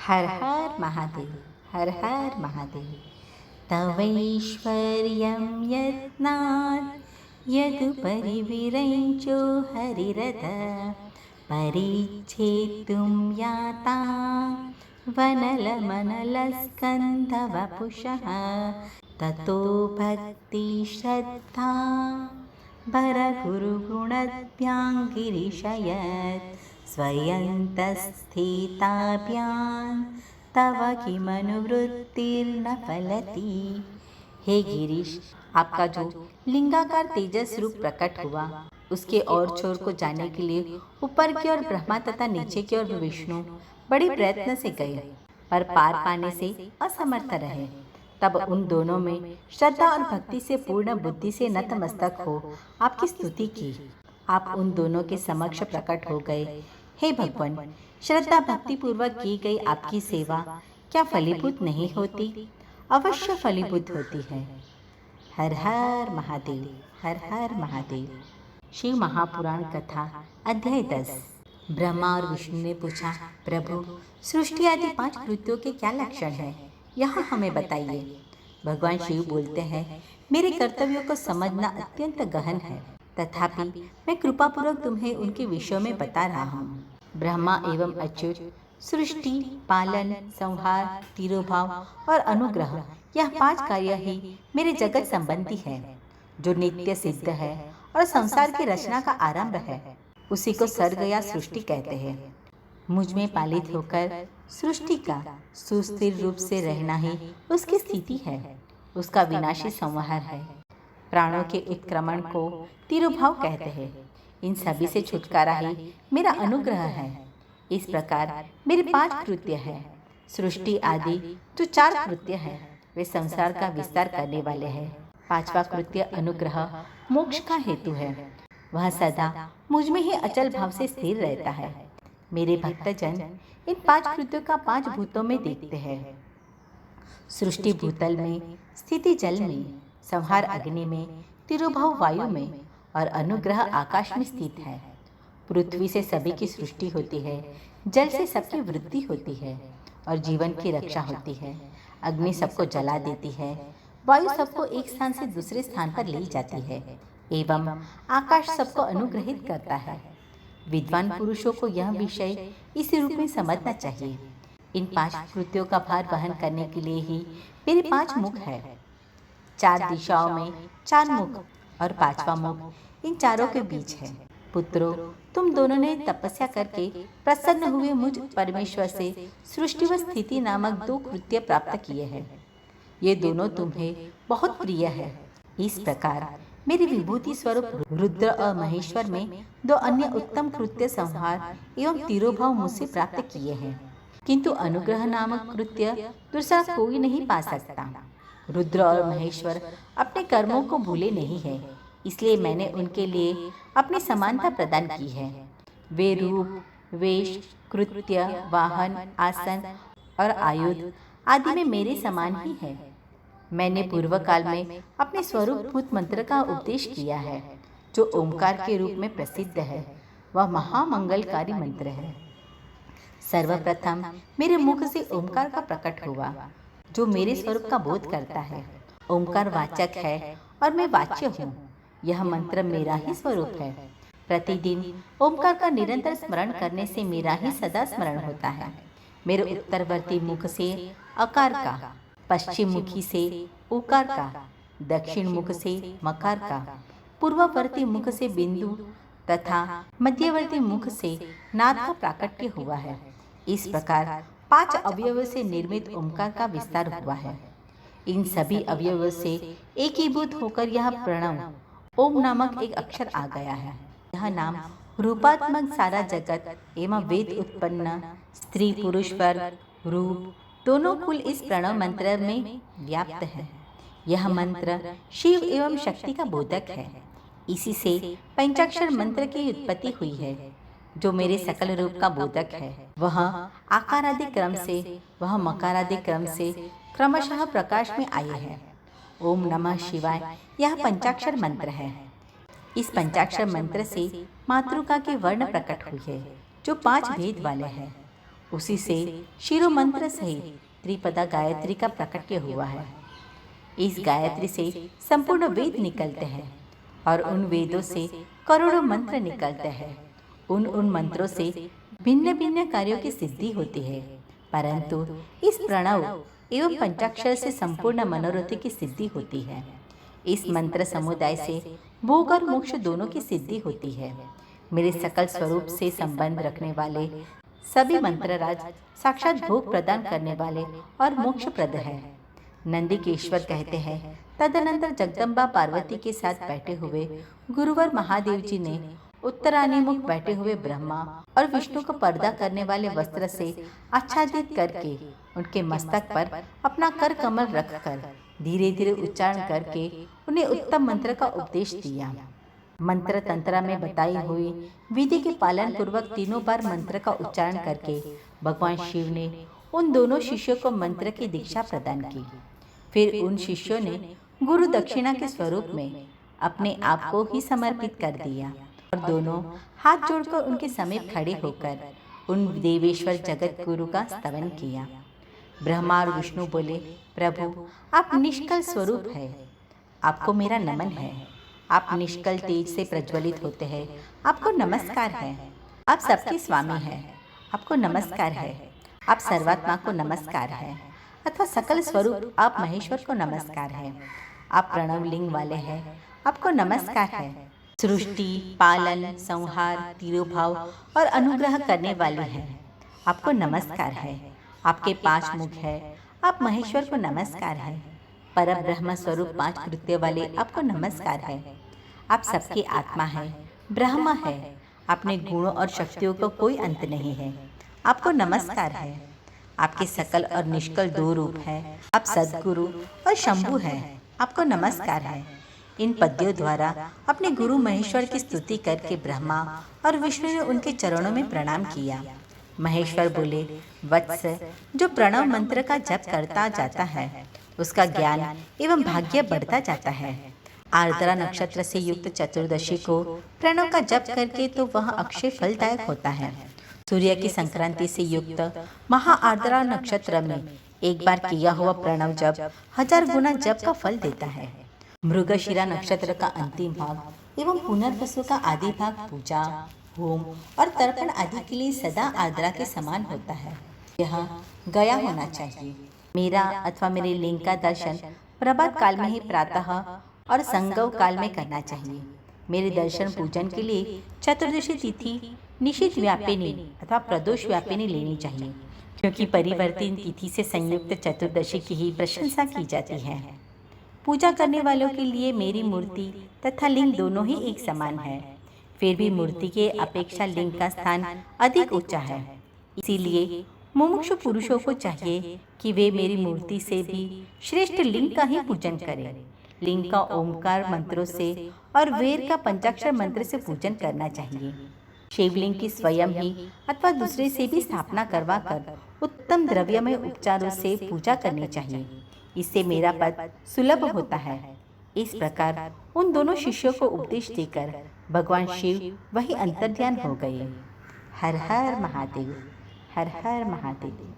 हर हर महादेव, हर हर महादेव। तवैश्वर्यं यत्नात् यदुपरिविरञ्चो हरिरथ परिच्छेत्तुं याता वनलमनलस्कन्धवपुषः ततो भक्तिश्रद्धा भरगुरुगुणभ्यां गिरिशयत् स्वयंतस्थिताभ्यां तव किमनुवृत्तिर्न फलति। हे गिरीश, आपका जो लिंगाकार तेजस रूप प्रकट हुआ, उसके और छोर को जाने के लिए ऊपर की ओर ब्रह्मा तथा नीचे की ओर विष्णु बड़ी प्रयत्न से गए, पर पार पाने से असमर्थ रहे। तब उन दोनों में श्रद्धा और भक्ति से पूर्ण बुद्धि से नतमस्तक हो आपकी स्तुति की। आप उन दोनों के समक्ष प्रकट हो गए। हे भगवान, श्रद्धा भक्ति पूर्वक की गई आपकी सेवा क्या फलीभूत नहीं होती? अवश्य फलीभूत होती है। हर हर महादेव, हर हर महादेव। शिव महापुराण कथा अध्याय 10। ब्रह्मा और विष्णु ने पूछा, प्रभु, सृष्टि आदि 5 कृत्यों के क्या लक्षण हैं? यहाँ हमें बताइए। भगवान शिव बोलते हैं, मेरे कर्तव्यों को समझना अत्यंत गहन है, तथापि मैं कृपापूर्वक तुम्हें उनके विषयों में बता रहा हूँ। ब्रह्मा एवं अच्युत सृष्टि, पालन, संहार, तिरोभाव और अनुग्रह, यह 5 कार्य ही मेरे जगत संबंधी है, जो नित्य सिद्ध है और संसार की रचना का आरंभ है। उसी को सर्ग या सृष्टि कहते हैं। मुझ में पालित होकर सृष्टि का सुस्थिर रूप से रहना ही उसकी स्थिति है, उसका विनाशी संहार है। प्राणों के उत्क्रमण को तिरोभाव कहते हैं। इन सभी से छुटकारा ही मेरा अनुग्रह है। इस प्रकार मेरे 5 कृत्य हैं। सृष्टि आदि जो 4 कृत्य हैं, वे संसार का विस्तार करने वाले हैं। 5वां कृत्य अनुग्रह मोक्ष का हेतु है। वह सदा मुझ में ही अचल भाव से स्थिर रहता है। मेरे भक्तजन इन 5 कृत्यों का 5 भूतों में देखते हैं। सृष्टि भूतल में, स्थिति जल में, संहार अग्नि में, तिरोभाव वायु में और अनुग्रह आकाश में स्थित है। पृथ्वी से सभी की सृष्टि होती है, जल से सबकी वृद्धि होती है और जीवन की रक्षा होती है। अग्नि सबको जला देती है, वायु सबको एक स्थान से दूसरे स्थान पर ले जाती है एवं आकाश सबको अनुग्रहित करता है। विद्वान पुरुषों को यह विषय इस रूप में समझना चाहिए। इन 5 कृत्यों का भार वहन करने के लिए ही मेरे 5 मुख है। 4 दिशाओं में 4 मुख और 5वां मुख इन चारों के बीच है। पुत्रों, तुम दोनों ने तपस्या करके प्रसन्न हुए मुझ परमेश्वर से सृष्टि व स्थिति नामक 2 कृत्य प्राप्त किए हैं। ये दोनों तुम्हें बहुत प्रिय है। इस प्रकार मेरे विभूति स्वरूप रुद्र और महेश्वर में 2 अन्य उत्तम कृत्य संहार एवं तिरोभाव मुझसे प्राप्त किए हैं, किंतु अनुग्रह नामक कृत्य दूसरा कोई नहीं पा सकता। रुद्र और महेश्वर अपने कर्मों को भूले नहीं है, इसलिए मैंने उनके लिए अपनी समानता प्रदान की है। वे रूप, वेश, कृत्य, वाहन, आसन और आयुध आदि में मेरे समान ही है। मैंने पूर्व काल में अपने स्वरूपभूत मंत्र का उपदेश किया है, जो ओंकार के रूप में प्रसिद्ध है। वह महामंगलकारी मंत्र है। सर्वप्रथम मेरे मुख से ओंकार का प्रकट हुआ, जो मेरे स्वरूप का बोध करता है। ओंकार वाचक है और मैं वाच्य हूँ। यह मंत्र मेरा ही स्वरूप है। प्रतिदिन ओंकार का निरंतर स्मरण करने से मेरा ही सदा स्मरण होता है। मेरे उत्तरवर्ती मुख से अकार का, पश्चिम मुखी से उकार का, दक्षिण मुख से मकार का, पूर्ववर्ती मुख से बिंदु तथा मध्यवर्ती मुख से नाद का प्राकट्य हुआ है। इस प्रकार 5 अवयवों से निर्मित ओंकार का विस्तार हुआ है। इन सभी अवयवों से एकीभूत होकर यह प्रणव ओम नामक एक अक्षर आ गया है। यह नाम रूपात्मक सारा जगत एवं वेद उत्पन्न स्त्री पुरुष वर्ग रूप दोनों कुल इस प्रणव मंत्र में व्याप्त है। यह मंत्र शिव एवं शक्ति का बोधक है। इसी से पंचाक्षर मंत्र की उत्पत्ति हुई है, जो मेरे सकल रूप का बोधक है। वह आकारादि क्रम से, वह मकारादि क्रम से क्रमशः प्रकाश में आए हैं। ओम नमः शिवाय यह पंचाक्षर मंत्र है। इस पंचाक्षर मंत्र से मातृका के वर्ण प्रकट हुए हैं, जो 5 भेद वाले हैं। उसी से शिरो मंत्र सहित त्रिपदा गायत्री का प्रकट्य हुआ है। इस गायत्री से संपूर्ण वेद निकलते हैं और उन वेदों से करोड़ों मंत्र निकलते हैं। उन मंत्रों से भिन्न भिन्न कार्यों की सिद्धि होती है, परंतु इस प्रणव एवं पंचाक्षर से संपूर्ण मनोरथ की सिद्धि होती है। इस मंत्र समुदाय से भोग और मोक्ष दोनों की सिद्धि होती है। मेरे सकल स्वरूप से संबंध रखने वाले सभी मंत्रराज साक्षात भोग प्रदान करने वाले और मोक्ष प्रद है। नंदिकेश्वर कहते हैं, तदनंतर जगदम्बा पार्वती के साथ बैठे हुए गुरुवर महादेव जी ने उत्तरानिमुख बैठे हुए ब्रह्मा और विष्णु को पर्दा करने वाले वस्त्र से आच्छादित करके उनके मस्तक पर अपना कर कमल रखकर धीरे धीरे उच्चारण करके उन्हें उत्तम मंत्र का उपदेश दिया। मंत्र तंत्र में बताई हुई विधि के पालन पूर्वक 3 बार मंत्र का उच्चारण करके भगवान शिव ने उन दोनों शिष्यों को मंत्र की दीक्षा प्रदान की। फिर उन शिष्यों ने गुरु दक्षिणा के स्वरूप में अपने आप को ही समर्पित कर दिया और दोनों हाथ जोड़कर उनके समीप खड़े होकर उन देवेश्वर जगत गुरु का स्तवन किया। ब्रह्मा और विष्णु बोले, प्रभु आप निष्कल स्वरूप है, आपको मेरा नमन है। आप निष्कल तेज से प्रज्वलित होते हैं, आपको नमस्कार है। आप सबके स्वामी हैं, आपको नमस्कार है। आप सर्वात्मा को नमस्कार है, अथवा सकल स्वरूप आप महेश्वर को नमस्कार है। आप प्रणव लिंग वाले हैं, आपको नमस्कार है। सृष्टि, पालन, संहार, तिरोभाव और अनुग्रह करने वाले हैं, आपको नमस्कार है। आपके 5 मुख है, आप महेश्वर को नमस्कार है। परम ब्रह्म स्वरूप 5 कृत्य वाले आपको नमस्कार है। आप सबकी आत्मा है, ब्रह्म है। अपने गुणों और शक्तियों को कोई अंत नहीं है, आपको नमस्कार है। आपके सकल और निष्कल 2 रूप है, आप सद्गुरु और शंभु हैं, आपको नमस्कार है। इन पद्यों द्वारा अपने गुरु महेश्वर की स्तुति करके ब्रह्मा और विष्णु ने उनके चरणों में प्रणाम किया। महेश्वर बोले, वत्स, जो प्रणव मंत्र का जप करता जाता है उसका ज्ञान एवं भाग्य बढ़ता जाता है। आर्द्रा नक्षत्र से युक्त चतुर्दशी को प्रणव का जप करके तो वह अक्षय फलदायक होता है। सूर्य की संक्रांति से युक्त महा आर्द्रा नक्षत्र में एक बार किया हुआ प्रणव जप 1000 गुना जप का फल देता है। मृगशिरा नक्षत्र का अंतिम भाग एवं पुनर्वसु का आदि भाग पूजा, होम और तर्पण आदि के लिए सदा आर्द्रा के समान होता है। यह गया होना चाहिए। मेरा अथवा मेरे लिंग का दर्शन प्रभात काल में ही प्रातः और संगव काल में करना चाहिए। मेरे दर्शन पूजन के लिए चतुर्दशी तिथि निशित व्यापिनी अथवा प्रदोष व्यापिनी लेनी चाहिए, क्योंकि परिवर्तित तिथि से संयुक्त चतुर्दशी की ही प्रशंसा की जाती है। पूजा करने वालों के लिए मेरी मूर्ति तथा लिंग दोनों ही एक समान है। फिर भी मूर्ति के अपेक्षा लिंग का स्थान अधिक ऊंचा है। इसीलिए मुमुक्षु पुरुषों को चाहिए कि वे मेरी मूर्ति से भी श्रेष्ठ लिंग का ही पूजन करें। लिंग का ओमकार मंत्रों से और वेद का पंचाक्षर मंत्र से पूजन करना चाहिए। शिवलिंग की स्वयं ही अथवा दूसरे से भी स्थापना करवा कर उत्तम द्रव्यमय उपचारों से पूजा करनी चाहिए। इससे मेरा पद सुलभ होता है। इस प्रकार उन दोनों शिष्यों को उपदेश देकर भगवान शिव वही अंतर्ध्यान हो गए। हर हर महादेव, हर हर महादेव।